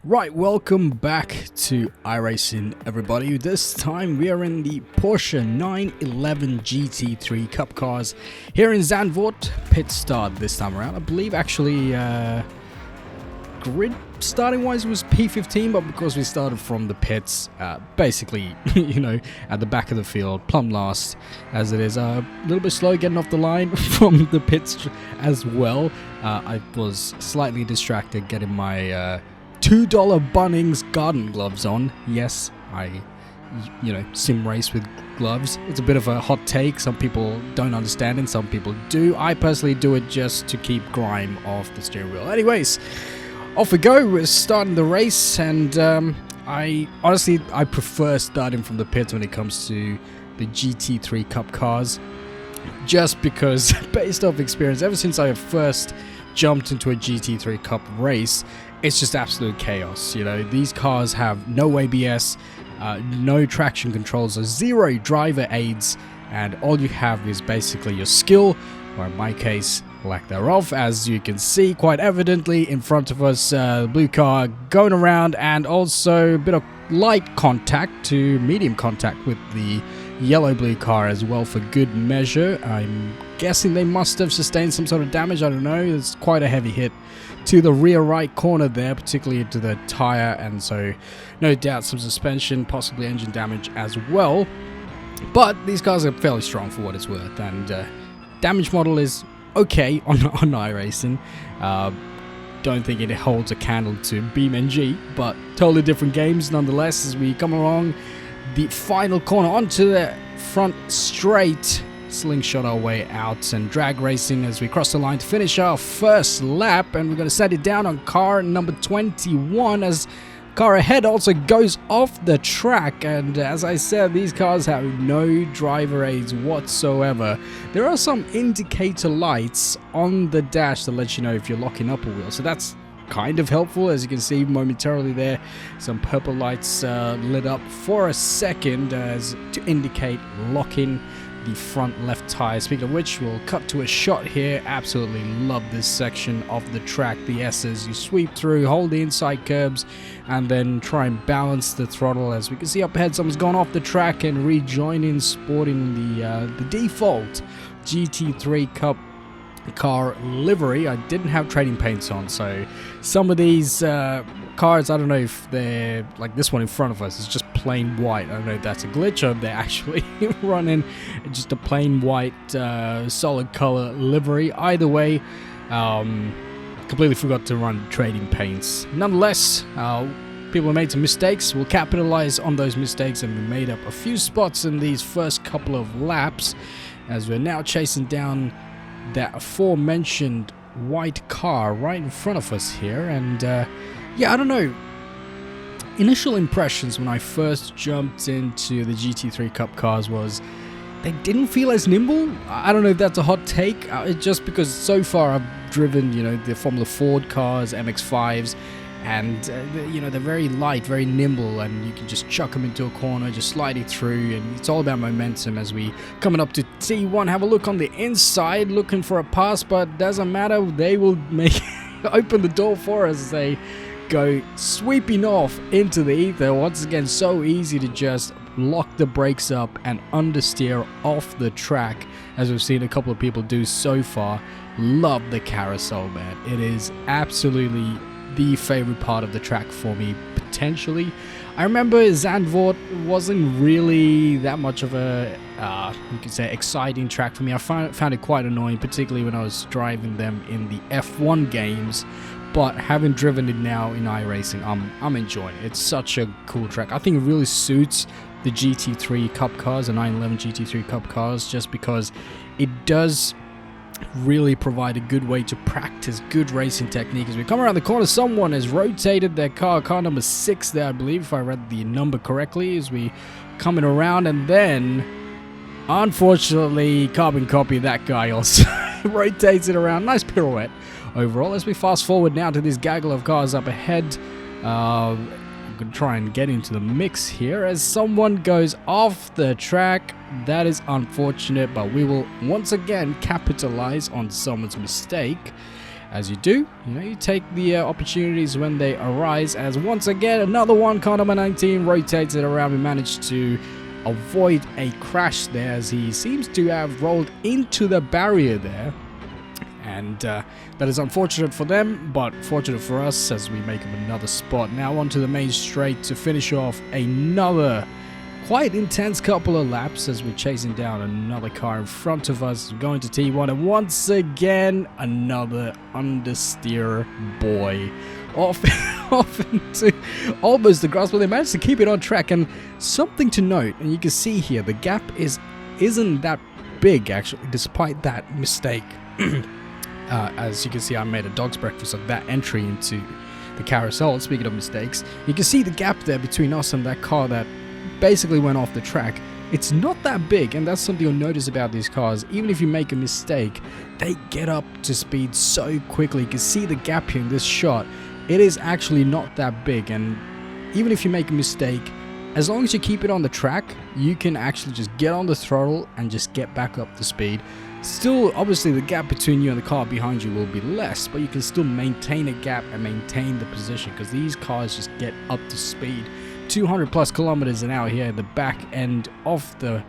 Right, welcome back to iRacing, everybody. This time we are in the Porsche 911 GT3 Cup cars here in Zandvoort. Pit start this time around. I believe actually grid starting wise was P15, but because we started from the pits, basically, at the back of the field, plumb last as it is, a little bit slow getting off the line from the pits as well. I was slightly distracted getting my $2 Bunnings garden gloves on. Yes, I sim race with gloves. It's a bit of a hot take. Some people don't understand and some people do. I personally do it just to keep grime off the steering wheel. Anyways, off we go. We're starting the race, and I prefer starting from the pits when it comes to the GT3 Cup cars, just because based off experience, ever since I first jumped into a GT3 Cup race, it's just absolute chaos. These cars have no ABS, no traction controls, so zero driver aids, and all you have is basically your skill, or in my case, lack thereof, as you can see quite evidently in front of us. Blue car going around, and also a bit of light contact to medium contact with the yellow-blue car as well for good measure. I'm guessing they must have sustained some sort of damage. I don't know. It's quite a heavy hit to the rear right corner there, particularly into the tire, and so no doubt some suspension, possibly engine damage as well. But these cars are fairly strong for what it's worth, and damage model is okay on iRacing. Don't think it holds a candle to BeamNG, but totally different games nonetheless. As we come along the final corner onto the front straight, slingshot our way out and drag racing as we cross the line to finish our first lap, and we're going to set it down on car number 21 as car ahead also goes off the track. And as I said, these cars have no driver aids whatsoever. There are some indicator lights on the dash to let you know if you're locking up a wheel, so that's kind of helpful. As you can see momentarily there, some purple lights lit up for a second as to indicate locking the front left tire. Speaking of which, we'll cut to a shot here. Absolutely love this section of the track. The S's, you sweep through, hold the inside curbs, and then try and balance the throttle. As we can see up ahead, someone's gone off the track and rejoining, sporting the default GT3 Cup car livery. I didn't have trading paints on, so some of these cars, I don't know if they're like this one in front of us is just plain white. I don't know if that's a glitch or if they're actually running just a plain white solid color livery. Either way, completely forgot to run trading paints. Nonetheless, people have made some mistakes. We'll capitalize on those mistakes, and we made up a few spots in these first couple of laps as we're now chasing down that aforementioned white car right in front of us here. And I don't know, initial impressions when I first jumped into the GT3 Cup cars was they didn't feel as nimble. I don't know if that's a hot take, just because so far I've driven the Formula Ford cars, MX-5s, and they're very light, very nimble, and you can just chuck them into a corner, just slide it through, and it's all about momentum. As we coming up to T1, have a look on the inside, looking for a pass, but doesn't matter, they will make open the door for us as they go sweeping off into the ether. Once again, so easy to just lock the brakes up and understeer off the track, as we've seen a couple of people do so far. Love the carousel, man. It is absolutely the favorite part of the track for me, potentially. I remember Zandvoort wasn't really that much of a you could say exciting track for me. I found it quite annoying, particularly when I was driving them in the F1 games, but having driven it now in iRacing, I'm enjoying it. It's such a cool track. I think it really suits the GT3 Cup cars, the 911 GT3 Cup cars, just because it does really provide a good way to practice good racing technique. As we come around the corner, someone has rotated their car number 6 there, I believe, if I read the number correctly, as we coming around, and then unfortunately carbon copy that guy also rotates it around. Nice pirouette overall. As we fast forward now to this gaggle of cars up ahead, I'm gonna try and get into the mix here as someone goes off the track. That is unfortunate, but we will once again capitalize on someone's mistake as you do, you take the opportunities when they arise, as once again another one, car number 19 rotates it around. We managed to avoid a crash there, as he seems to have rolled into the barrier there, and that is unfortunate for them, but fortunate for us as we make him another spot. Now onto the main straight to finish off another quite intense couple of laps as we're chasing down another car in front of us, going to T1, and once again another understeer boy off into almost the grass, but they managed to keep it on track. And something to note, and you can see here, the gap isn't that big actually, despite that mistake. As you can see, I made a dog's breakfast of that entry into the carousel. Speaking of mistakes, you can see the gap there between us and that car that basically went off the track. It's not that big, and that's something you'll notice about these cars. Even if you make a mistake, they get up to speed so quickly. You can see the gap here in this shot. It is actually not that big, and even if you make a mistake, as long as you keep it on the track, you can actually just get on the throttle and just get back up to speed. Still, obviously the gap between you and the car behind you will be less, but you can still maintain a gap and maintain the position, because these cars just get up to speed 200 plus kilometers an hour here at the back end of the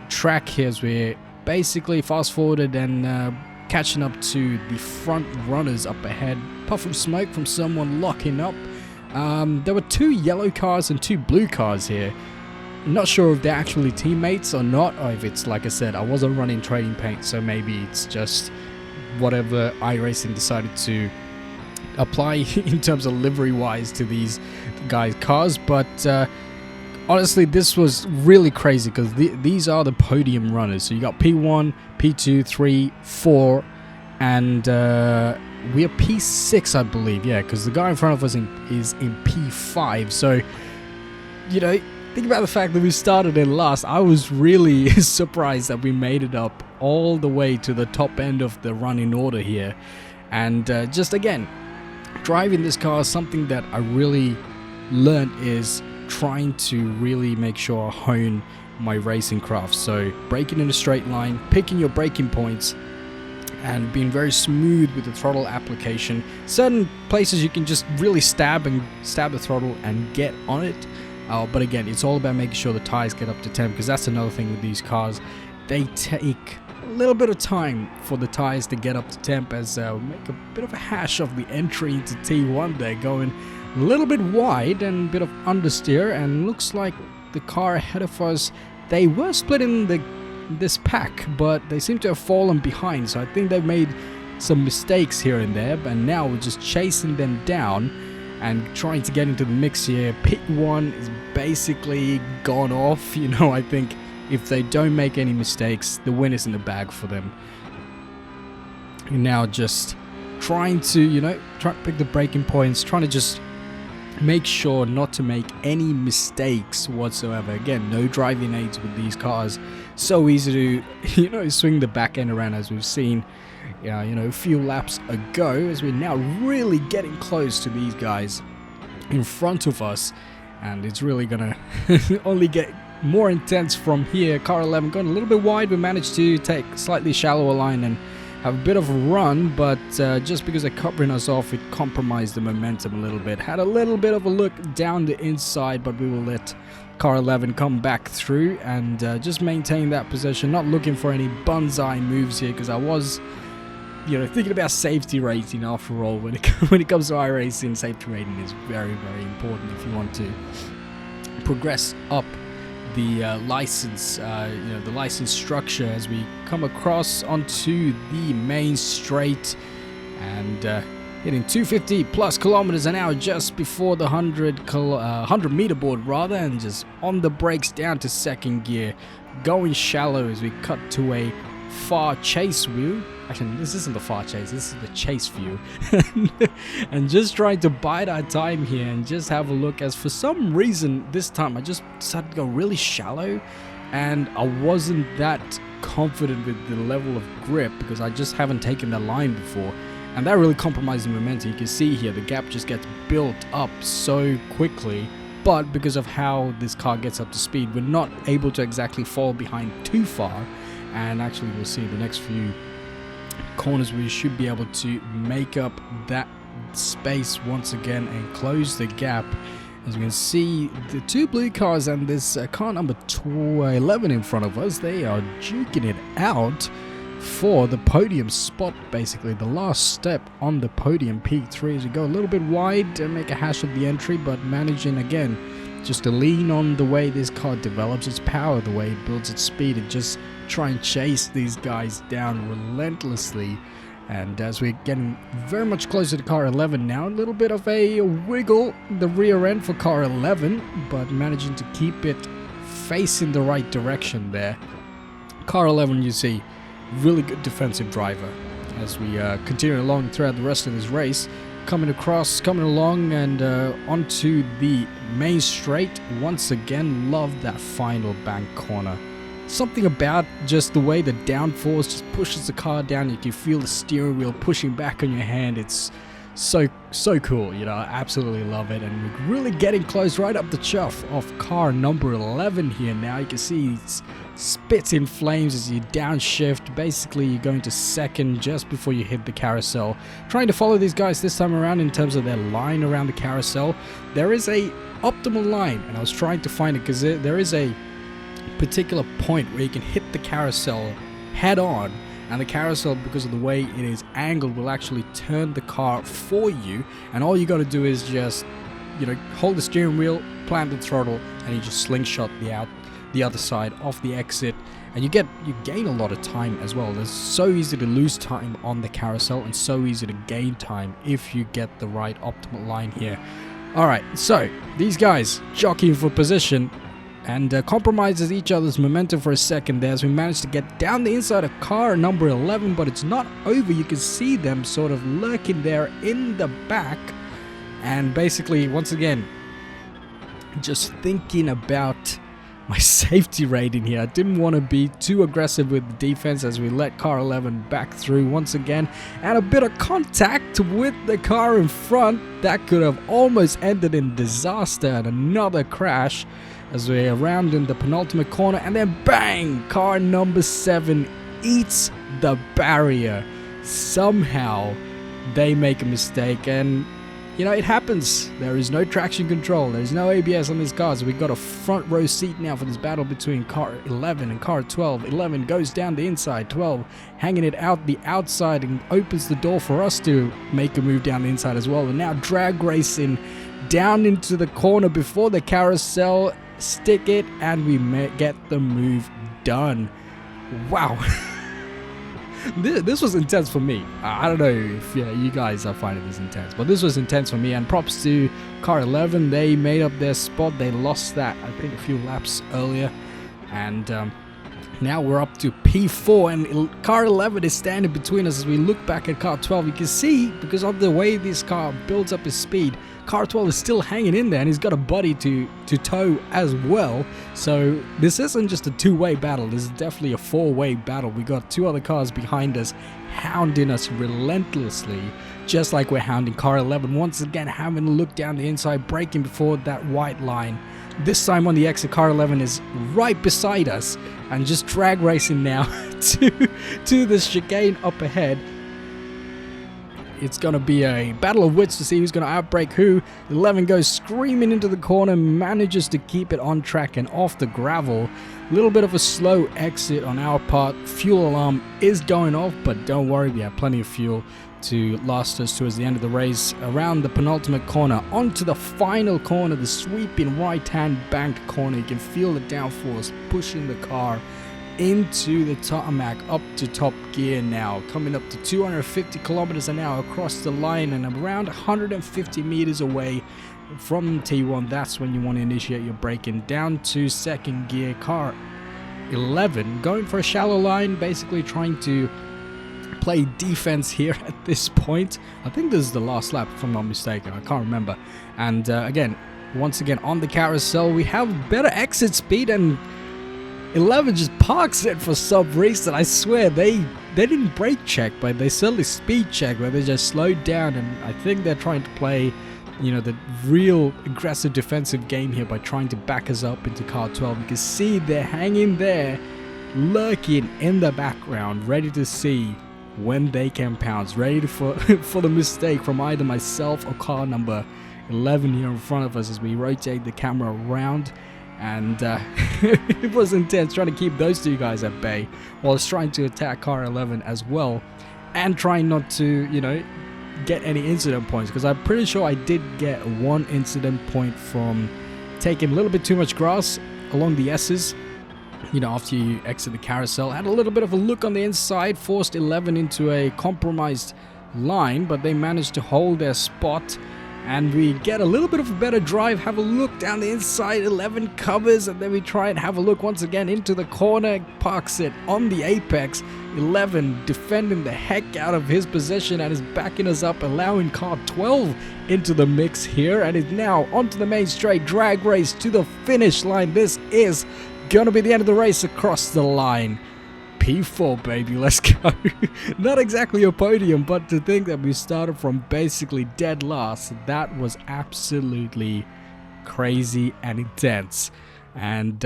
track here, as we're basically fast forwarded and catching up to the front runners up ahead. Puff of smoke from someone locking up. There were 2 yellow cars and 2 blue cars here. Not sure if they're actually teammates or not, or if it's, like I said, I wasn't running trading paint, so maybe it's just whatever iRacing decided to apply in terms of livery wise to these guys' cars. But honestly, this was really crazy, because these are the podium runners. So you got P1, P2, 3, 4, and we are P6, I believe. Yeah, because the guy in front of us is in P5. So think about the fact that we started in last. I was really surprised that we made it up all the way to the top end of the running order here. And just again, driving this car, something that I really learned is trying to really make sure I hone my racing craft. So braking in a straight line, picking your braking points, and being very smooth with the throttle application. Certain places you can just really stab the throttle and get on it. But again, it's all about making sure the tires get up to temp, because that's another thing with these cars. They take a little bit of time for the tires to get up to temp, as we make a bit of a hash of the entry into T1 there, going a little bit wide and a bit of understeer, and looks like the car ahead of us, they were split in this pack, but they seem to have fallen behind, so I think they've made some mistakes here and there, and now we're just chasing them down and trying to get into the mix here. Pit 1 is basically gone off. I think if they don't make any mistakes, the win is in the bag for them. And now just trying to, try to pick the braking points, trying to just make sure not to make any mistakes whatsoever. Again, no driving aids with these cars. So easy to, swing the back end around, as we've seen a few laps ago, as we're now really getting close to these guys in front of us, and it's really gonna only get more intense from here. Car 11 going a little bit wide. We managed to take a slightly shallower line and have a bit of a run, but just because they're covering us off, it compromised the momentum a little bit. Had a little bit of a look down the inside, but we will let car 11 come back through and just maintain that position. Not looking for any banzai moves here, because I was thinking about safety rating. After all, when it comes to iRacing, safety rating is very, very important if you want to progress up the license, the license structure, as we come across onto the main straight and hitting 250 plus kilometers an hour just before the 100 meter board rather, and just on the brakes down to second gear, going shallow as we cut to a far chase view. Actually, this isn't the far chase, this is the chase view. And just trying to bide our time here and just have a look, as for some reason this time I just decided to go really shallow, and I wasn't that confident with the level of grip because I just haven't taken the line before, and that really compromised the momentum. You can see here the gap just gets built up so quickly, but because of how this car gets up to speed, we're not able to exactly fall behind too far. And actually we'll see the next few corners, we should be able to make up that space once again and close the gap. As you can see, the two blue cars and this car number 11 in front of us, they are duking it out for the podium spot, basically the last step on the podium. P3 as we go a little bit wide and make a hash of the entry, but managing again just to lean on the way this car develops its power, the way it builds its speed, and just try and chase these guys down relentlessly. And as we're getting very much closer to car 11 now, a little bit of a wiggle the rear end for car 11, but managing to keep it facing the right direction there. Car 11, you see, really good defensive driver as we continue along throughout the rest of this race. Coming along and onto the main straight. Once again, love that final bank corner. Something about just the way the downforce just pushes the car down. You can feel the steering wheel pushing back on your hand. It's so cool, you know. I absolutely love it, and we're really getting close, right up the chuff of car number 11 here now. You can see it's spits in flames as you downshift. Basically, you're going to second just before you hit the carousel. Trying to follow these guys this time around in terms of their line around the carousel. There is a optimal line, and I was trying to find it because there is a particular point where you can hit the carousel head on, and the carousel, because of the way it is angled, will actually turn the car for you, and all you got to do is just, you know, hold the steering wheel, plant the throttle, and you just slingshot the other side off the exit, and you gain a lot of time as well. It's so easy to lose time on the carousel and so easy to gain time if you get the right optimal line here. Alright, so these guys jockeying for position and compromises each other's momentum for a second there as we manage to get down the inside of car number 11, but it's not over. You can see them sort of lurking there in the back, and basically once again just thinking about my safety rating here. I didn't want to be too aggressive with the defense as we let car 11 back through once again, and a bit of contact with the car in front that could have almost ended in disaster and another crash as we're around in the penultimate corner, and then bang, car number 7 eats the barrier. Somehow they make a mistake, and you know, it happens. There is no traction control, there's no ABS on this car, so we've got a front row seat now for this battle between car 11 and car 12. 11 goes down the inside, 12 hanging it out the outside, and opens the door for us to make a move down the inside as well. And now drag racing down into the corner before the carousel, stick it, and we get the move done. Wow. This was intense for me. I don't know if you guys are finding this intense, but this was intense for me, and props to car 11. They made up their spot. They lost that, I think, a few laps earlier, and now we're up to P4, and car 11 is standing between us as we look back at car 12. You can see, because of the way this car builds up his speed, car 12 is still hanging in there, and he's got a buddy to tow as well. So this isn't just a two-way battle, this is definitely a four-way battle. We got two other cars behind us hounding us relentlessly, just like we're hounding car 11. Once again, having a look down the inside, braking before that white line. This time on the exit, car 11 is right beside us and just drag racing now to the chicane up ahead. It's going to be a battle of wits to see who's going to outbrake who. 11 goes screaming into the corner, manages to keep it on track and off the gravel. A little bit of a slow exit on our part. Fuel alarm is going off, but don't worry, we have plenty of fuel to last us towards the end of the race. Around the penultimate corner, onto the final corner, the sweeping right-hand bank corner. You can feel the downforce pushing the car into the tarmac, up to top gear now, coming up to 250 kilometers an hour across the line, and around 150 meters away from T1. That's when you want to initiate your braking. Down to second gear, car 11 going for a shallow line, basically trying to play defense here at this point. I think this is the last lap if I'm not mistaken, I can't remember. And again, once again on the carousel, we have better exit speed, and 11 just parks it for some reason. I swear they didn't brake check, but they certainly speed check, where they just slowed down, and I think they're trying to play, you know, the real aggressive defensive game here by trying to back us up into car 12. You can see they're hanging there, lurking in the background, ready to see when they can pounce, ready for for the mistake from either myself or car number 11 here in front of us as we rotate the camera around. And it was intense trying to keep those two guys at bay whilst trying to attack car 11 as well, and trying not to, you know, get any incident points, because I'm pretty sure I did get one incident point from taking a little bit too much grass along the S's, you know, after you exit the carousel. Had a little bit of a look on the inside, forced 11 into a compromised line, but they managed to hold their spot. And we get a little bit of a better drive, have a look down the inside, 11 covers, and then we try and have a look once again into the corner, parks it on the apex. 11 defending the heck out of his position and is backing us up, allowing car 12 into the mix here, and is now onto the main straight, drag race to the finish line. This is gonna be the end of the race across the line. P4, baby, let's go. Not exactly a podium, but to think that we started from basically dead last, that was absolutely crazy and intense. And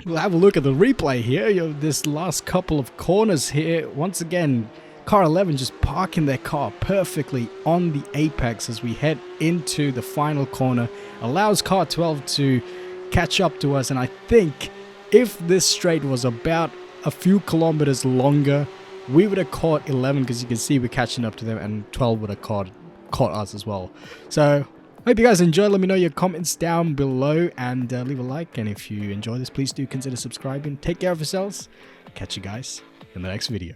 we'll have a look at the replay here. You know, this last couple of corners here, once again, car 11 just parking their car perfectly on the apex as we head into the final corner, allows car 12 to catch up to us. And I think if this straight was about a few kilometers longer, we would have caught 11, because you can see we're catching up to them, and 12 would have caught us as well. So hope you guys enjoyed. Let me know your comments down below, and leave a like. And if you enjoy this, please do consider subscribing. Take care of yourselves. Catch you guys in the next video.